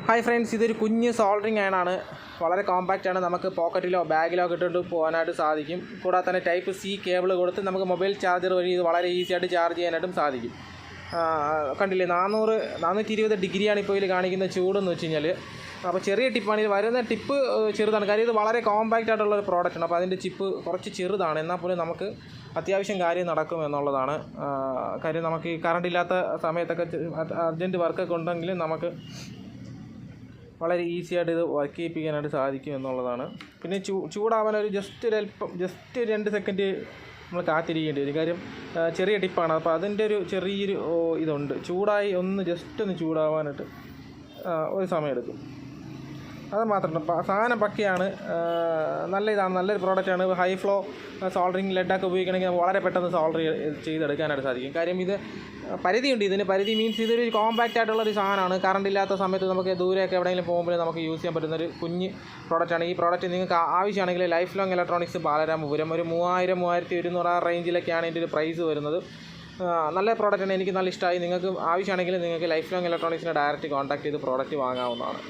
Hi friends, ഇതൊരു കുഞ്ഞ് soldering അയണാണ്. വളരെ കോമ്പാക്റ്റാണ്. നമുക്ക് പോക്കറ്റിലോ ബാഗിലോ ഇട്ടുകൊണ്ട് പോകാനായിട്ട് സാധിക്കും. കൂടാതെ തന്നെ ടൈപ്പ് സി കേബിൾ കൊടുത്ത് നമുക്ക് മൊബൈൽ ചാർജർ വഴി ഇത് വളരെ ഈസി ആയിട്ട് ചാർജ് ചെയ്യാനായിട്ടും സാധിക്കും. കണ്ടില്ലേ, 420 ഡിഗ്രിയാണ് ഇപ്പോൾ ഇതിൽ കാണിക്കുന്ന ചൂടെന്ന് വെച്ച് കഴിഞ്ഞാൽ. അപ്പോൾ ചെറിയ ടിപ്പാണ്. ഇത് വരുന്ന ടിപ്പ് ചെറുതാണ്, കാര്യം ഇത് വളരെ കോമ്പാക്റ്റ് ആയിട്ടുള്ളൊരു പ്രോഡക്റ്റാണ്. അപ്പോൾ അതിൻ്റെ ചിപ്പ് കുറച്ച് ചെറുതാണ്, എന്നാൽ പോലും നമുക്ക് അത്യാവശ്യം കാര്യം നടക്കും എന്നുള്ളതാണ് കാര്യം. നമുക്ക് ഈ കറണ്ട് ഇല്ലാത്ത സമയത്തൊക്കെ അർജൻറ്റ് വർക്കൊക്കെ ഉണ്ടെങ്കിൽ നമുക്ക് വളരെ ഈസി ആയിട്ട് ഇത് വർക്ക് ചെയ്യിപ്പിക്കാനായിട്ട് സാധിക്കും എന്നുള്ളതാണ്. പിന്നെ ചൂടാവാൻ ഒരു ജസ്റ്റ് 2 സെക്കൻഡ് നമ്മൾ കാത്തിരിക്കേണ്ടി വരും, കാര്യം ചെറിയ ടിപ്പാണ്. അപ്പോൾ അതിൻ്റെ ഒരു ചെറിയൊരു ഇതുണ്ട്. ചൂടായി ജസ്റ്റ് ഒന്ന് ചൂടാവാനായിട്ട് ഒരു സമയമെടുക്കും. അത് മാത്രമല്ല, സാധനം പക്കയാണ്, നല്ലൊരു പ്രോഡക്റ്റാണ്. ഹൈ ഫ്ലോ സോൾഡറിങ് ലെഡൊക്കെ ഉപയോഗിക്കണമെങ്കിൽ നമുക്ക് വളരെ പെട്ടെന്ന് സോൾഡർ ചെയ്തെടുക്കാനായിട്ട് സാധിക്കും. കാര്യം ഇത് പരിധിയുണ്ട്. ഇതിന് പരിധി മീൻസ് ഇതൊരു കോമ്പാക്റ്റ് ആയിട്ടുള്ളൊരു സാധനമാണ്. കറണ്ട് ഇല്ലാത്ത സമയത്ത് നമുക്ക് ദൂരെയൊക്കെ എവിടെയെങ്കിലും പോകുമ്പോൾ നമുക്ക് യൂസ് ചെയ്യാൻ പറ്റുന്നൊരു കുഞ്ഞ് പ്രോഡക്റ്റാണ്. ഈ പ്രോഡക്റ്റ് നിങ്ങൾക്ക് ആവശ്യമാണെങ്കിൽ ലൈഫ് ലോങ് ഇലക്ട്രോണിക്സ് ബാലരാമപുരം ഒരു 3000-3100 ആ റേഞ്ചിലൊക്കെയാണ് ഇതിൻ്റെ ഒരു പ്രൈസ് വരുന്നത്. നല്ല പ്രോഡക്റ്റാണ്, എനിക്ക് നല്ല ഇഷ്ടമായി. നിങ്ങൾക്ക് ആവശ്യമാണെങ്കിൽ നിങ്ങൾക്ക് ലൈഫ് ലോങ് ഇലക്ട്രോണിക്സിനെ ഡയറക്റ്റ് കോൺടാക്ട് ചെയ്ത് പ്രോഡക്റ്റ് വാങ്ങാവുന്നതാണ്.